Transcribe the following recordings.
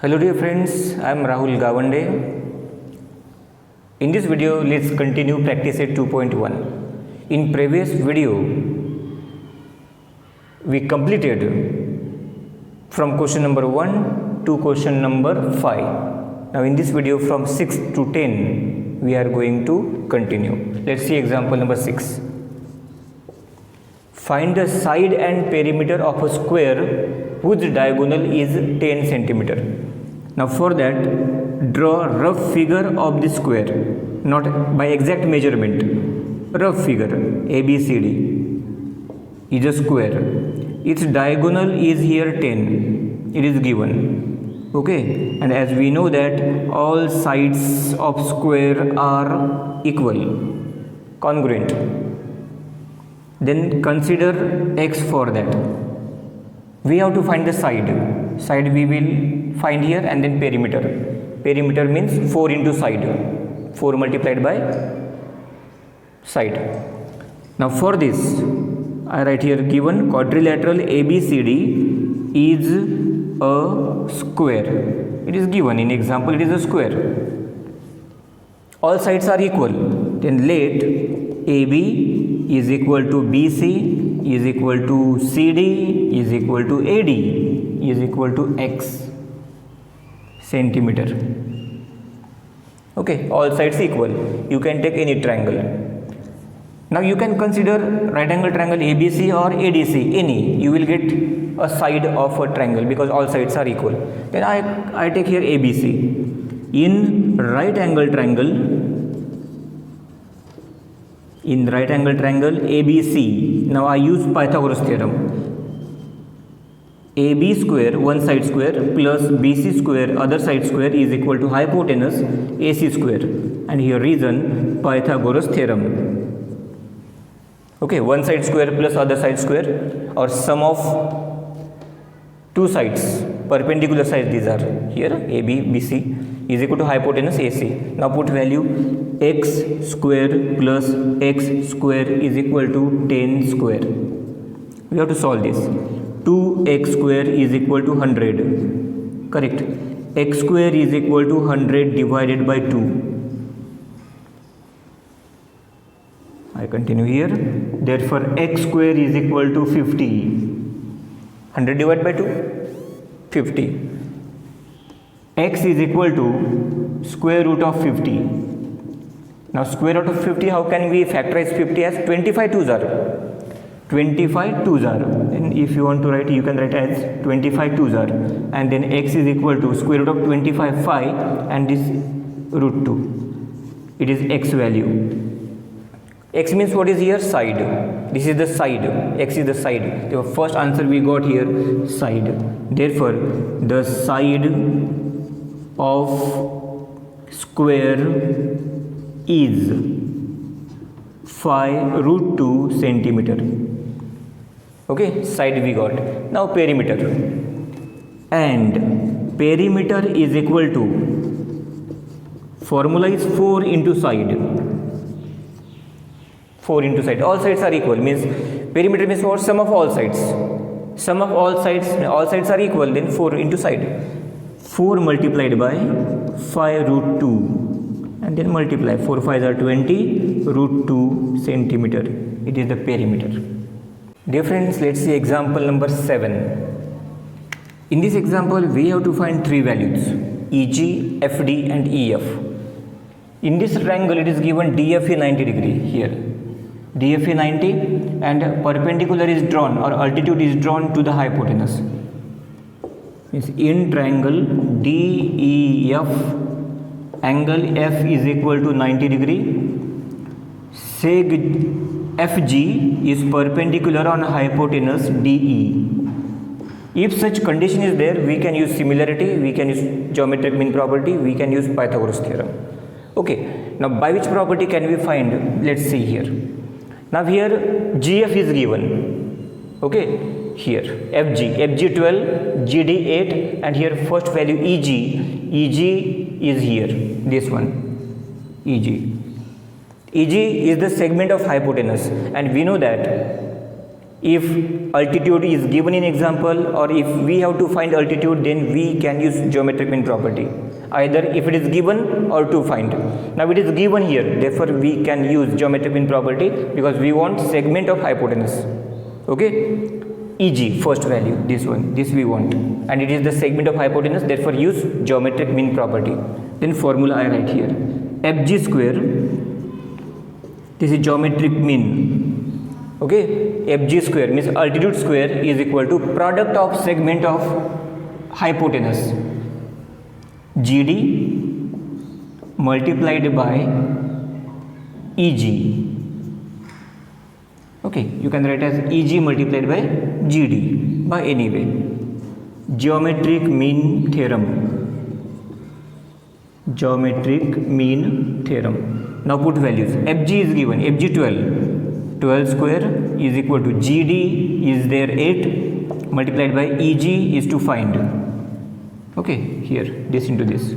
Hello dear friends, I am Rahul Gawande. In this video, let's continue practice at 2.1. In previous video, we completed from question number 1 to question number 5. Now in this video from 6 to 10, we are going to continue. Let's see example number 6. Find the side and perimeter of a square whose diagonal is 10 centimeter. Now for that, draw rough figure of the square, not by exact measurement. Rough figure ABCD is a square. Its diagonal is here 10. It is given. Okay, and as we know that all sides of square are equal, congruent. Then consider x for that. We have to find the side. Side we will find here, and then perimeter. Perimeter means 4 into side. 4 multiplied by side. Now for this, I write here given quadrilateral ABCD is a square. It is given in example, it is a square. All sides are equal. Then let AB is equal to BC is equal to CD is equal to AD is equal to X centimeter. Okay, all sides equal. You can take any triangle. Now you can consider right angle triangle ABC or ADC, any. You will get a side of a triangle because all sides are equal. Then I take here ABC. In right angle triangle ABC, now I use Pythagoras Theorem. AB square, one side square, plus BC square, other side square is equal to hypotenuse AC square. And here reason Pythagoras Theorem. Okay, one side square plus other side square, or sum of two sides, perpendicular sides these are here, AB, BC is equal to hypotenuse AC. Now put value x square plus x square is equal to 10 square. We have to solve this. 2x square is equal to 100. Correct. X square is equal to 100 divided by 2. I continue here. Therefore, x square is equal to 50. 100 divided by 2? 50. X is equal to square root of 50. Now, square root of 50, how can we factorize 50 as 25 twos are? 25 twos are, and if you want to write, you can write as 25 twos are, and then x is equal to square root of 25 5 and this root 2. It is x value. X means what is here? Side. This is the side. X is the side. The first answer we got here, side. Therefore, the side of square is 5 root 2 centimeter. Okay, side we got. Now perimeter. And perimeter is equal to, formula is 4 into side. 4 into side. All sides are equal. Means perimeter means what? Sum of all sides. Sum of all sides are equal. Then 4 into side. 4 multiplied by 5 root 2. And then multiply. 4 5s are 20 root 2 centimeter. It is the perimeter. Dear friends, let's see example number 7. In this example, we have to find three values, EG, FD and EF. In this triangle, it is given DFE 90 degree here. DFE 90 and perpendicular is drawn or altitude is drawn to the hypotenuse. Means in triangle DEF, angle F is equal to 90 degree. Seg FG is perpendicular on hypotenuse DE. If such condition is there, we can use similarity, we can use geometric mean property, we can use Pythagoras theorem. Okay, now by which property can we find? Let's see here. Now here GF is given. Okay, here FG 12, GD 8, and here first value EG is here, this one, EG. EG is the segment of hypotenuse, and we know that If altitude is given in example, or if we have to find altitude, then we can use geometric mean property, either if it is given or to find. Now it is given here, therefore we can use geometric mean property because we want segment of hypotenuse. Okay, e.g. first value, this one, this we want, and it is the segment of hypotenuse, therefore use geometric mean property. Then formula I write here, fg square, this is geometric mean. Okay, fg square means altitude square is equal to product of segment of hypotenuse gd multiplied by eg. Okay, you can write as eg multiplied by gd by any way. Geometric mean theorem. Geometric mean theorem. Now put values. Fg is given, fg 12. 12 square is equal to gd is there 8 multiplied by eg is to find. Okay, here this into this.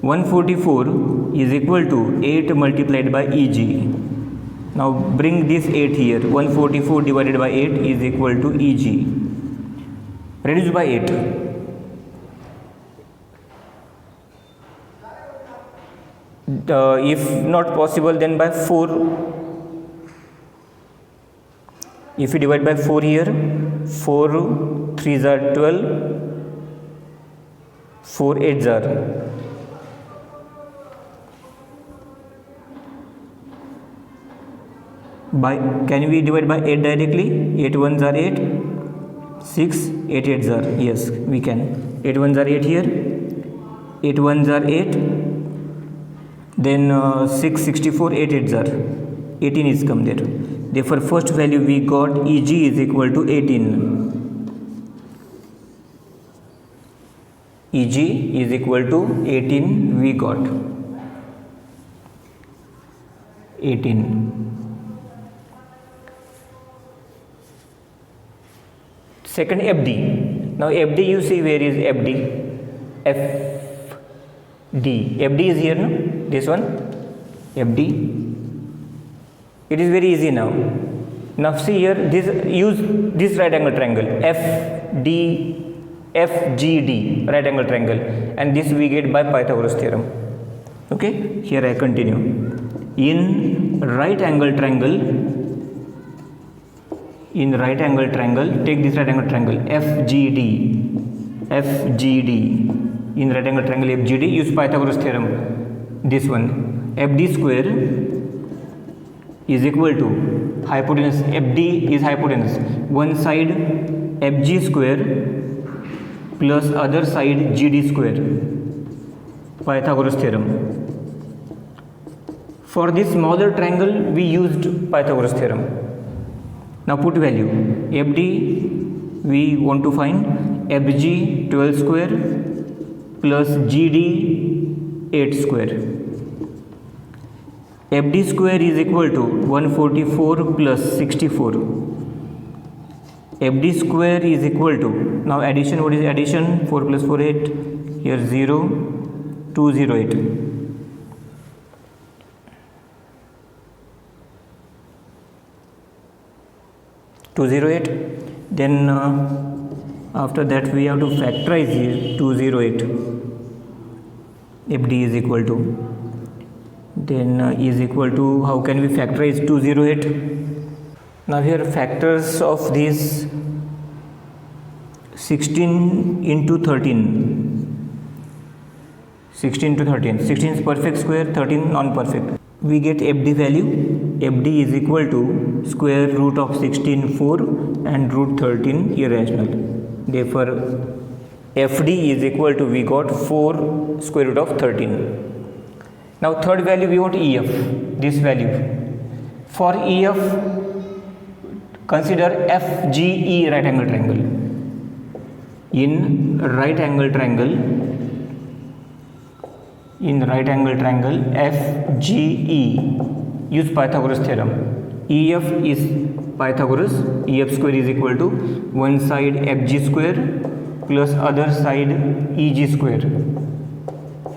144 is equal to 8 multiplied by eg. Now bring this 8 here. 144 divided by 8 is equal to eg. Reduce by 8. If not possible, then by 4. If you divide by 4 here, 4 3s are 12, 4 8s are. Can we divide by 8 directly? 8 1s are 8, 6, 8 8s are. Yes, we can. 8 1s are 8 here, 8 1s are 8, then 6 64, 8 8s are. 18 is come there. Therefore, first value we got Eg is equal to 18. Eg is equal to 18 we got. 18. Second, FD. Now FD, you see where is FD? FD. FD is here, no? This one? FD. It is very easy now. Now see here, use this right angle triangle, FGD, right angle triangle, and this we get by Pythagoras theorem. Okay, here I continue. In right angle triangle, take this right angle triangle, FGD, in right angle triangle FGD, use Pythagoras theorem, this one, FD square is equal to hypotenuse. FD is hypotenuse, one side FG square plus other side GD square, Pythagoras theorem. For this smaller triangle we used Pythagoras theorem. Now put value. FD we want to find FG 12 square plus GD 8 square. FD square is equal to 144 plus 64. FD square is equal to, now addition, what is addition? 4 plus 4 8, here 0, 208. Then after that we have to factorize here 208. FD is equal to, then is equal to, how can we factorize 208? Now here factors of this 16 into 13. 16 into 13. 16 is perfect square, 13 non-perfect. We get FD value. FD is equal to square root of 16 4 and root 13 irrational. Therefore FD is equal to, we got 4 square root of 13. Now third value we want EF, this value. For EF, consider FGE right angle triangle. In right angle triangle FGE, use Pythagoras theorem. EF is Pythagoras, EF square is equal to one side FG square plus other side EG square.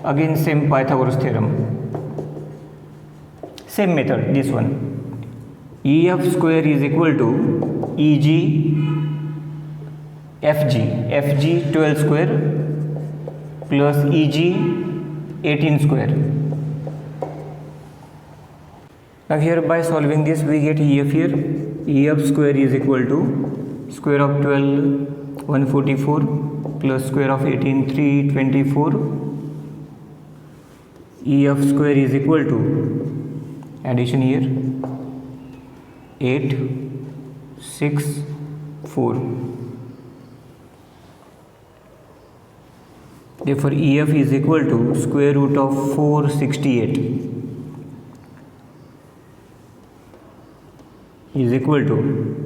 Again same Pythagoras theorem. Same method, this one. EF square is equal to EG, FG 12 square plus EG 18 square. Now here by solving this we get EF here. EF square is equal to square of 12 144 plus square of 18 324. EF square is equal to, addition here, 8 6 4. Therefore EF is equal to square root of 468 is equal to,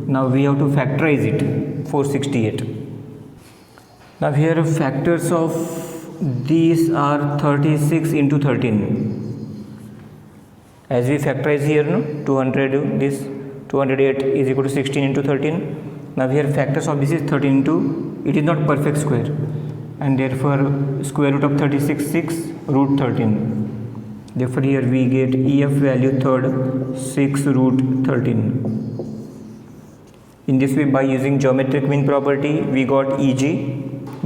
now we have to factorize it, 468. Now here factors of these are 36 into 13. As we factorize here, no, 200, this 208 is equal to 16 into 13. Now here factors of this is 13 into, it is not perfect square, and therefore square root of 36 6 root 13. Therefore here we get EF value third 6 root 13. In this way, by using geometric mean property we got EG,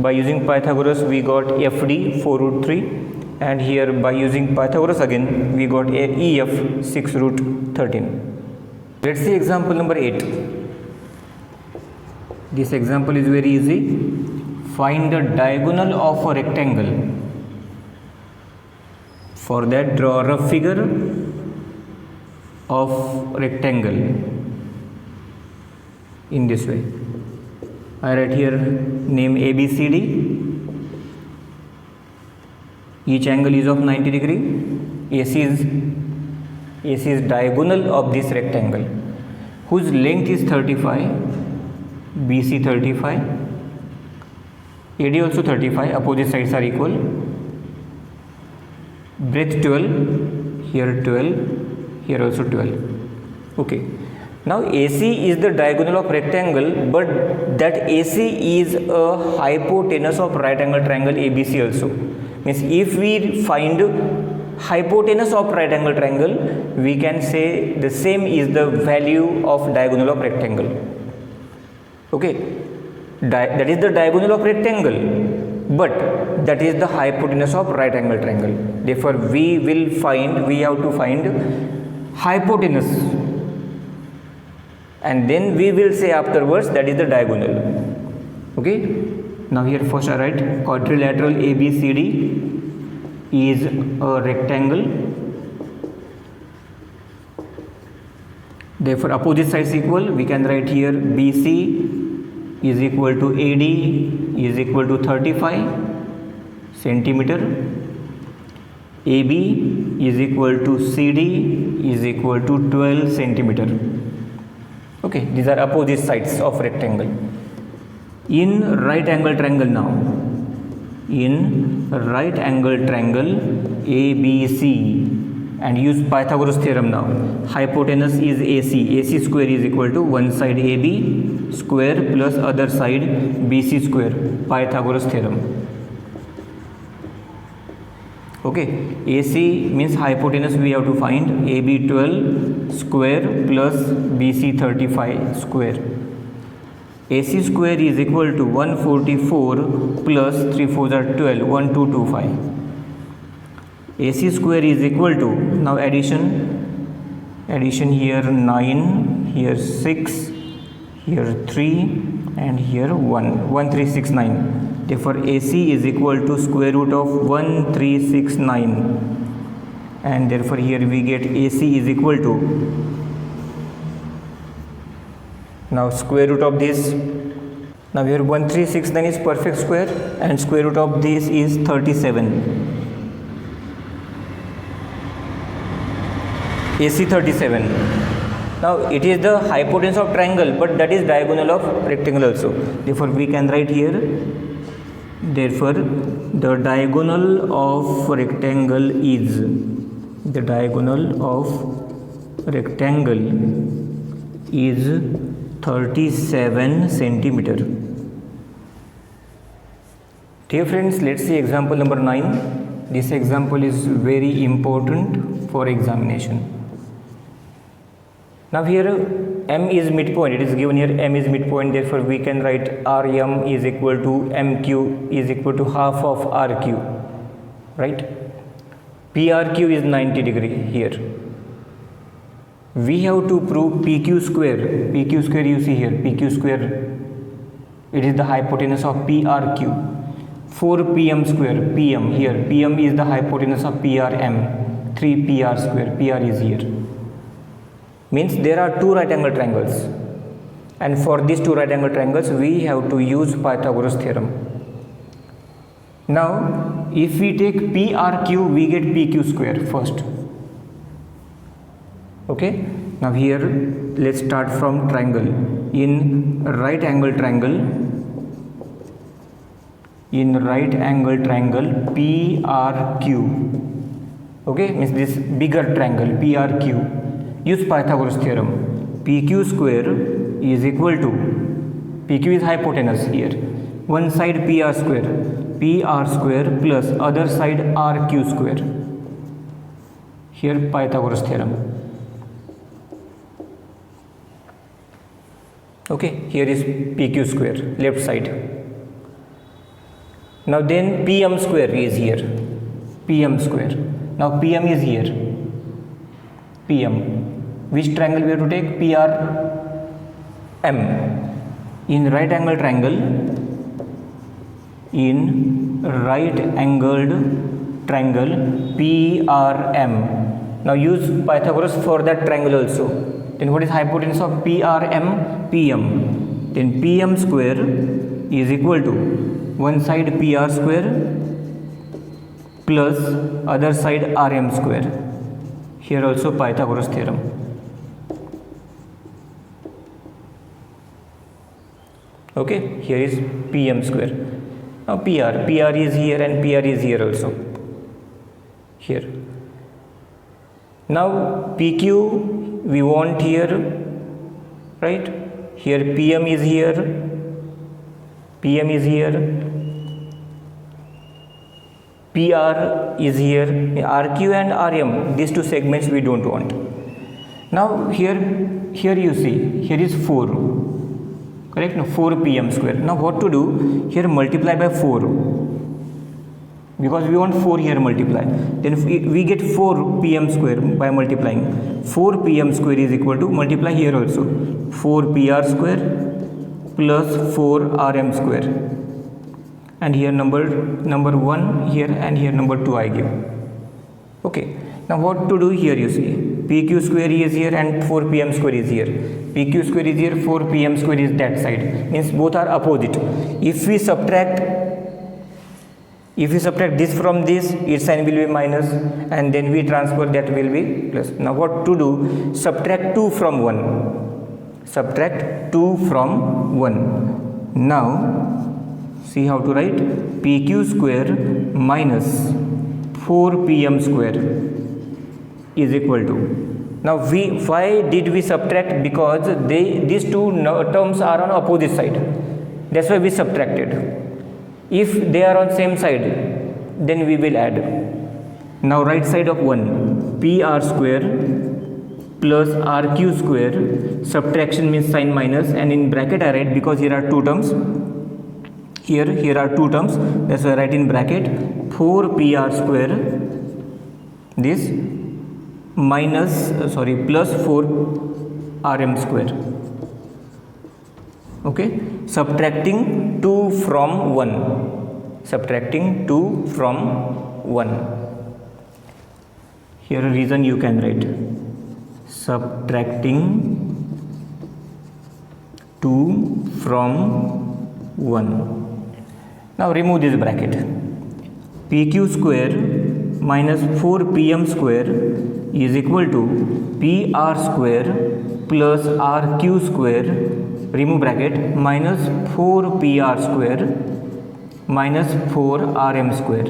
by using Pythagoras we got FD 4 root 3, and here by using Pythagoras again we got EF 6 root 13. Let's see example number 8. This example is very easy. Find the diagonal of a rectangle. For that, draw a rough figure of rectangle in this way. I write here name ABCD. Each angle is of 90 degree. AC is diagonal of this rectangle, whose length is 35, BC 35, AD also 35, opposite sides are equal. Breadth 12, here 12, here also 12. Okay. Now AC is the diagonal of rectangle, but that AC is a hypotenuse of right angle triangle ABC also. Means if we find hypotenuse of right angle triangle, we can say the same is the value of diagonal of rectangle. Okay. That is the diagonal of rectangle, but that is the hypotenuse of right angle triangle. Therefore we have to find hypotenuse, and then we will say afterwards that is the diagonal. Okay. Now here first I write quadrilateral ABCD is a rectangle. Therefore opposite sides equal. We can write here BC is equal to AD is equal to 35 centimeter. AB is equal to CD is equal to 12 centimeter. Okay, these are opposite sides of rectangle. In right angle triangle now, in right angle triangle ABC, and use Pythagoras theorem now. Hypotenuse is AC. AC square is equal to one side AB square plus other side BC square. Pythagoras theorem. Okay. AC means hypotenuse we have to find. AB 12 square plus BC 35 square. AC square is equal to 144 plus 3 4s are 12, 1225. AC square is equal to, now addition here 9, here 6, here 3 and here 1, 1369. Therefore AC is equal to square root of 1369, and therefore here we get AC is equal to, now square root of this, now here 1369 is perfect square and square root of this is 37. AC 37. Now it is the hypotenuse of triangle, but that is diagonal of rectangle also. Therefore we can write here, therefore the diagonal of rectangle is, the diagonal of rectangle is 37 centimeter. Dear friends, let's see example number 9. This example is very important for examination. Now here m is midpoint, it is given here m is midpoint, therefore we can write Rm is equal to mq is equal to half of rq, right? PRQ is 90 degree here. We have to prove PQ square. PQ square you see here, PQ square, it is the hypotenuse of PRQ. 4PM square, PM here, PM is the hypotenuse of PRM, 3PR square, PR is here. Means there are two right angle triangles, and for these two right angle triangles we have to use Pythagoras theorem. Now if we take PRQ, we get PQ square first. Okay, now here let's start from triangle. In right angle triangle, PRQ, okay, means this bigger triangle PRQ, use Pythagoras theorem. PQ square is equal to, PQ is hypotenuse here, one side PR square plus other side RQ square, here Pythagoras theorem. Okay, here is PQ square, left side. Now then PM square is here, PM square. Now PM is here, PM. Which triangle we have to take? PRM. In right angled triangle, PRM. Now use Pythagoras for that triangle also. Then what is hypotenuse of PRM? PM. Then PM square is equal to one side PR square plus other side RM square. Here also Pythagoras theorem. Okay, here is PM square. Now PR is here and PR is here also, here. Now PQ we want here, right? Here PM is here, PM is here, PR is here, RQ and RM, these two segments we don't want. Now here you see, here is 4, correct? Now 4 PM square. Now what to do? Here multiply by 4, because we want 4 here multiply. Then we get 4 PM square by multiplying. 4 PM square is equal to, multiply here also, 4 PR square plus 4 RM square. And here number 1 here, and here number 2 I give. Okay, now what to do here? You see PQ square is here and 4 PM square is here. PQ square is here, 4 PM square is that side, means both are opposite. If we subtract this from this, its sign will be minus, and then we transfer, that will be plus. Now what to do? Subtract 2 from 1. Subtract 2 from 1. Now see how to write? PQ square minus 4 PM square is equal to. Now why did we subtract? Because these two terms are on opposite side. That's why we subtracted. If they are on same side, then we will add. Now right side of 1, PR square plus RQ square, subtraction means sign minus, and in bracket I write, because here are two terms. Here are two terms, that's why I write in bracket 4 PR square, this plus 4 RM square. Okay, subtracting 2 from 1. Here a reason you can write, subtracting 2 from 1. Now remove this bracket. PQ square minus 4 PM square is equal to PR square plus RQ square, remove bracket, minus 4 PR square minus 4 RM square.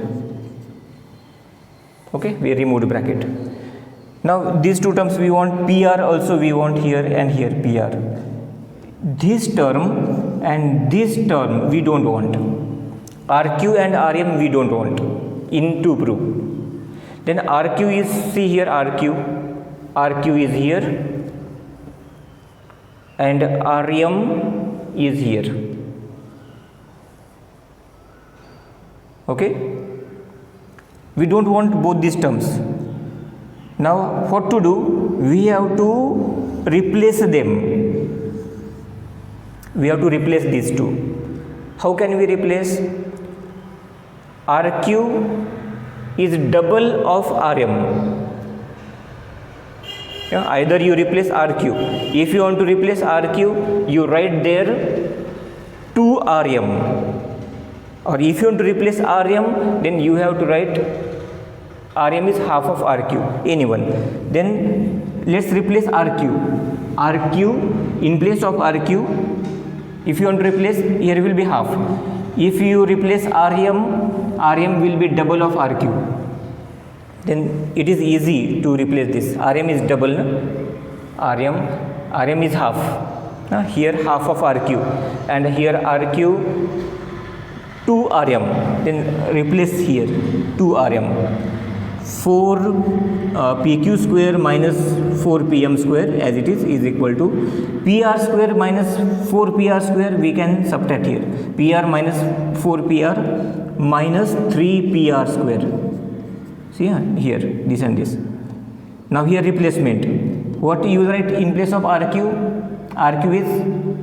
Okay, we removed bracket. Now these two terms we want, PR also we want here, and here PR. This term and this term we don't want. RQ and RM we don't want in to prove. Then RQ is, see here RQ is here, and Rm is here. Okay, we don't want both these terms. Now what to do? We have to replace them. We have to replace these two. How can we replace? Rq is double of Rm. Yeah, either you replace Rq. If you want to replace Rq, you write there 2Rm. Or if you want to replace Rm, then you have to write Rm is half of Rq, anyone. Then let's replace Rq. Rq, in place of Rq, if you want to replace, here will be half. If you replace Rm will be double of Rq. Then it is easy to replace this. Rm is double, no? Rm is half. Here half of Rq, and here Rq 2Rm. Then replace here 2Rm. 4 pq square minus 4 pm square as it is equal to pr square minus 4 pr square. We can subtract here. Pr minus 4 pr minus 3 pr square. See here, this and this. Now here replacement. What you write in place of Rq? Rq is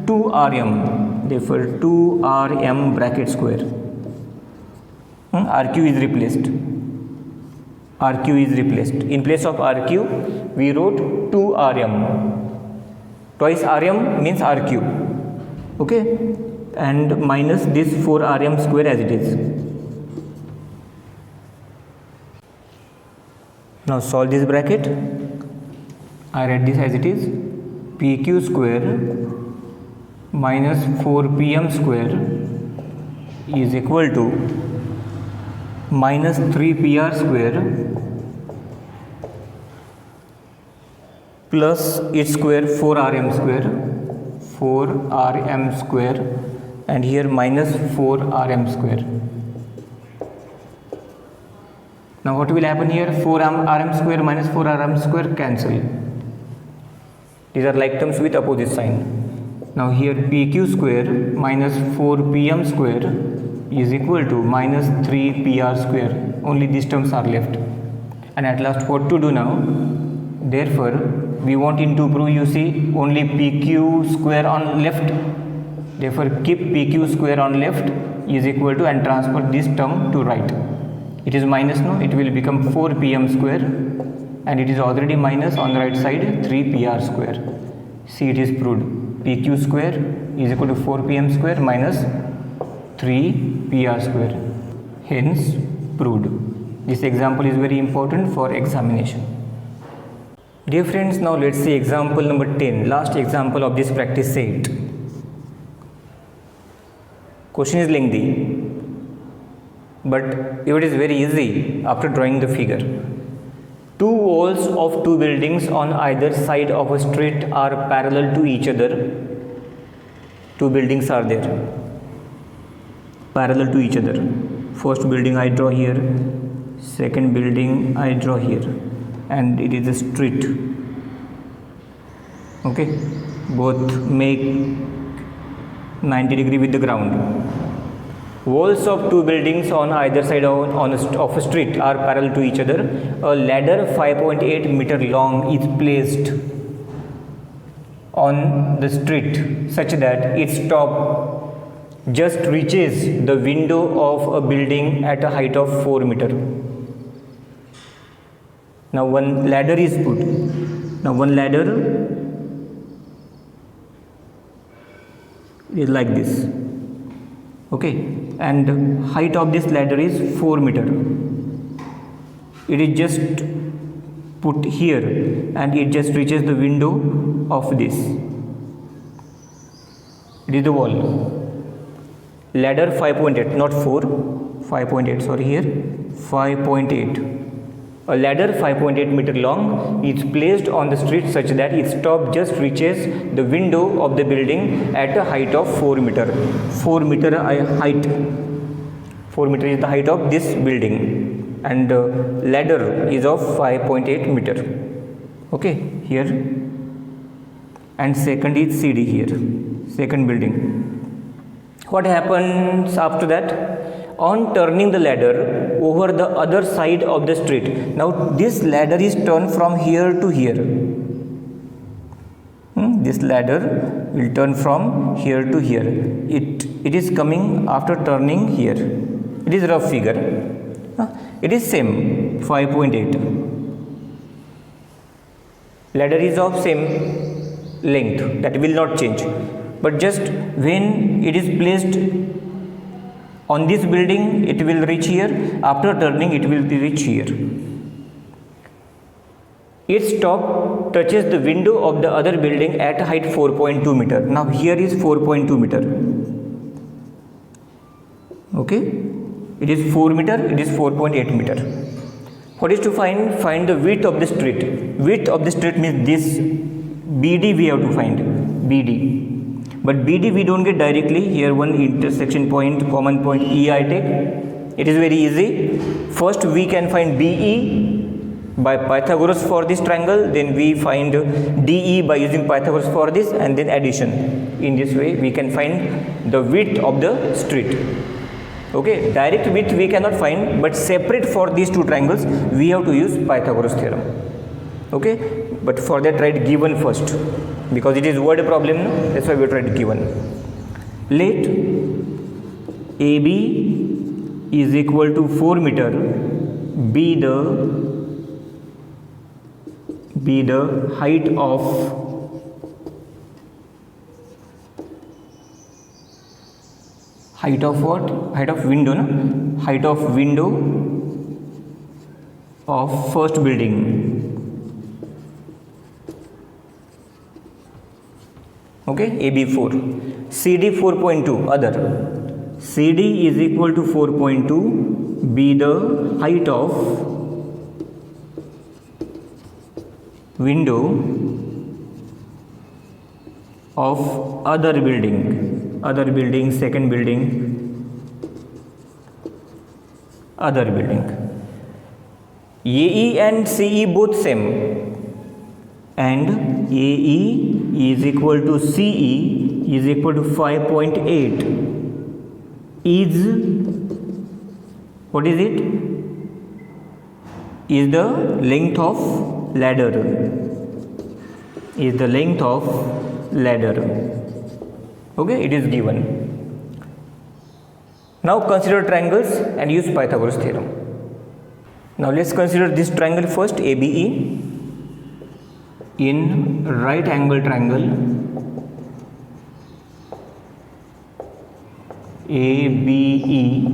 2Rm. Therefore 2Rm bracket square. Rq is replaced. Rq is replaced. In place of Rq, we wrote 2Rm. Twice Rm means Rq. Okay? And minus this 4Rm square as it is. Now solve this bracket. I write this as it is. PQ square minus 4PM square is equal to minus 3PR square plus its square 4Rm square and here minus 4Rm square. Now what will happen here? 4Rm square minus 4Rm square cancel. These are like terms with opposite sign. Now here PQ square minus 4PM square is equal to minus 3PR square. Only these terms are left. And at last what to do now? Therefore we want to prove, you see, only PQ square on left. Therefore keep PQ square on left is equal to, and transfer this term to right. It is minus, no? It will become 4PM square, and it is already minus on the right side 3PR square. See, it is proved. PQ square is equal to 4PM square minus 3PR square. Hence proved. This example is very important for examination. Dear friends, now let's see example number 10, last example of this practice set. Question is lengthy, but it is very easy after drawing the figure. Two walls of two buildings on either side of a street are parallel to each other. Two buildings are there, parallel to each other. First building I draw here, second building I draw here, and it is a street. Okay, both make 90 degree with the ground. Walls of two buildings on either side of a street are parallel to each other. A ladder 5.8 meter long is placed on the street such that its top just reaches the window of a building at a height of 4 meter. Now one ladder is put. Now one ladder is like this. Okay, and height of this ladder is 4 meter. It is just put here and it just reaches the window of this. It is the wall. Ladder 5.8, not 4, 5.8, sorry, here 5.8. A ladder 5.8 meter long is placed on the street such that its top just reaches the window of the building at a height of 4 meter. 4 meter height. 4 meter is the height of this building, and ladder is of 5.8 meter. Okay, here, and second is CD here, second building. What happens after that? On turning the ladder over the other side of the street, now this ladder is turned from here to here. This ladder will turn from here to here. It is coming after turning here. It is rough figure. It is same 5.8. Ladder is of same length, that will not change, but just when it is placed on this building, it will reach here. After turning, it will reach here. Its top touches the window of the other building at height 4.2 meter. Now here is 4.2 meter. Okay, it is 4 meter, it is 4.8 meter. What is to find? Find the width of the street. Width of the street means this BD we have to find, BD. But BD we don't get directly. Here one intersection point, common point E I take. It is very easy. First we can find BE by Pythagoras for this triangle, then we find DE by using Pythagoras for this, and then addition. In this way we can find the width of the street. Okay, direct width we cannot find, but separate for these two triangles we have to use Pythagoras theorem. Okay, but for that write given first, because it is word problem, no? That's why we write given. Let AB is equal to 4 meter be the height of what? Height of window, no? Height of window of first building. Okay, AB 4. CD 4.2 other. CD is equal to 4.2 be the height of window of other building, second building, other building. AE and CE both same, and AE is equal to CE is equal to 5.8 is, what is it? Is the length of ladder. Is the length of ladder. Okay, it is given. Now consider triangles and use Pythagoras theorem. Now let's consider this triangle first, ABE. In right angle triangle ABE,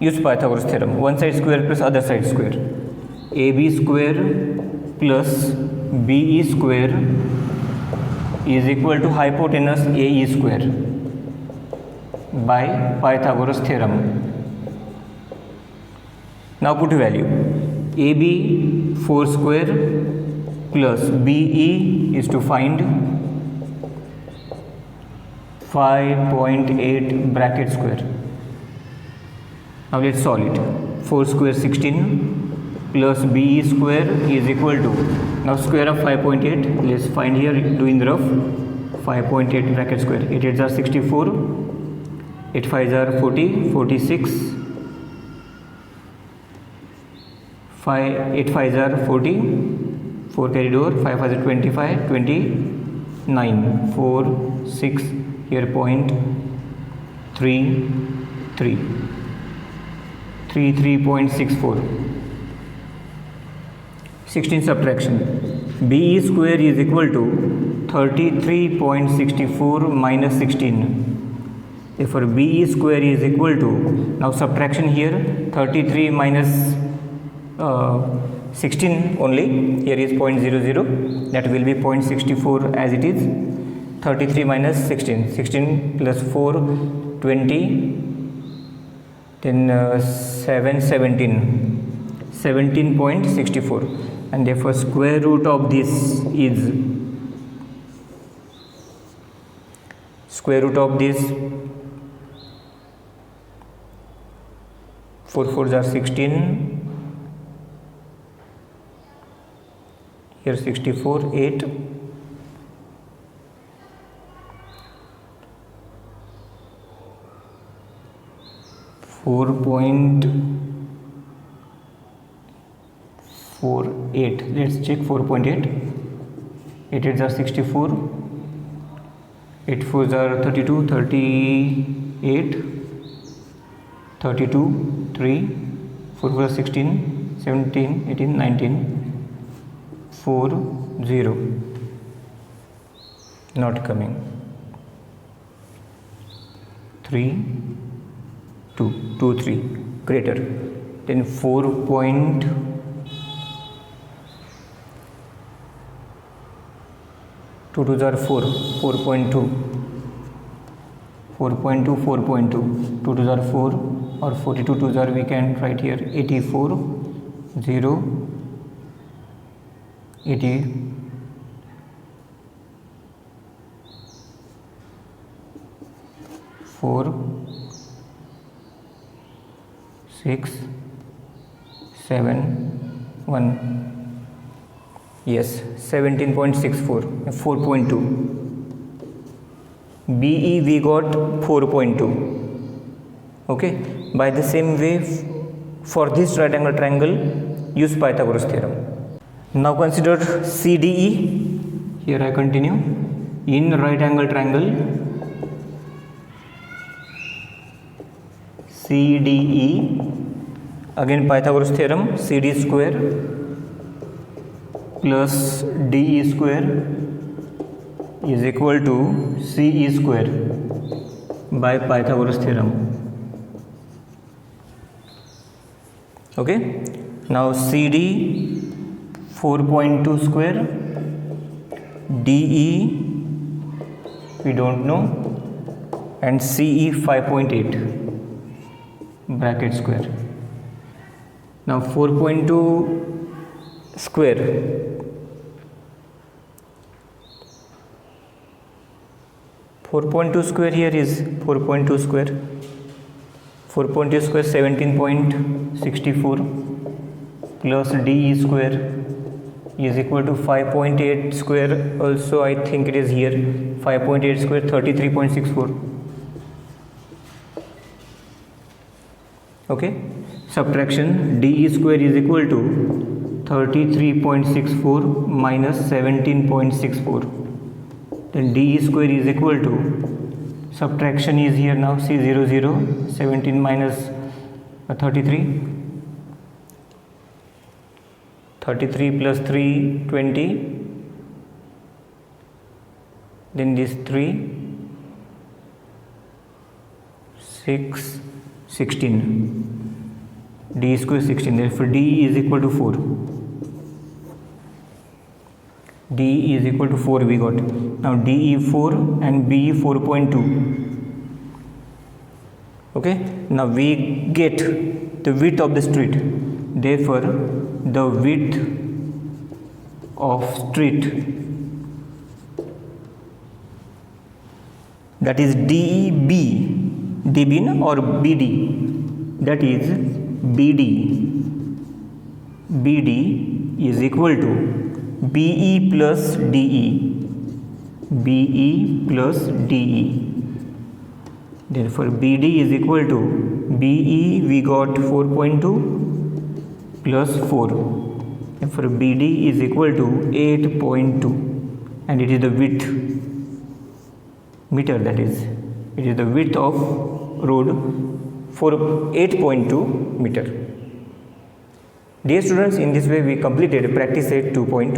use Pythagoras theorem. One side square plus other side square. AB square plus BE square is equal to hypotenuse AE square by Pythagoras theorem. Now put value. AB 4 square plus BE is to find 5.8 bracket square. Now let's solve it. 4 square 16 plus BE square is equal to, now square of 5.8, let's find here doing the rough. 5.8 bracket square, 8 8s are 64, 8 5s are 40, 46, 8 5s are 40, 4 carried over, 5 5s are 25, 29, 4 6 here point 3 3 3.64. 16 subtraction. BE square is equal to 33.64 minus 16. Therefore BE square is equal to, now subtraction here, 33 minus 16 only, here is 0.00, that will be 0.64 as it is. 33 minus 16, 16 plus 4, 20, then 7, 17.64, and therefore square root of this is, square root of this, 4 4s are 16, here 64, 8, 4.48. Let's check 4.8. 8 8s are 64, 8 4s are 32, 38, 32, 3, 4 4 are 16, 17, 18, 19, 4, 0. Not coming. 3, 2, 2, 3, greater. Then 4.2 2s are 4, 4.2, 4.2, 4.2, 2 2s are 4, or 42 2s are, we can write here 84, 0, 80, 4, 6, 7, 1. Yes, 17.64, 4.2. BE we got 4.2. Okay, by the same way for this right angle triangle use Pythagoras theorem. Now consider CDE. Here I continue. In right angle triangle CDE, again Pythagoras theorem, CD square plus DE square is equal to CE square by Pythagoras theorem. Okay, now CD 4.2 square, DE we don't know, and CE 5.8 bracket square. Now 4.2 square, 4.2 square here is 4.2 square, 4.2 square 17.64 plus DE square is equal to 5.8 square, also I think it is here 5.8 square 33.64. Okay, subtraction, DE square is equal to 33.64 minus 17.64. Then DE square is equal to, subtraction is here now, see 0 0, 17 minus 33, 33 plus 3, 20, then this 3, 6, 16, D square 16, therefore D is equal to 4. D is equal to 4 we got. Now DE 4 and BE 4.2. Okay, now we get the width of the street. Therefore, the width of street, that is DEB, DB or BD, that is BD. BD is equal to BE plus DE, BE plus DE. Therefore BD is equal to BE we got 4.2 plus 4. Therefore BD is equal to 8.2, and it is the width meter, that is it is the width of road for 8.2 meter. Dear students, in this way we completed practice set 2.1.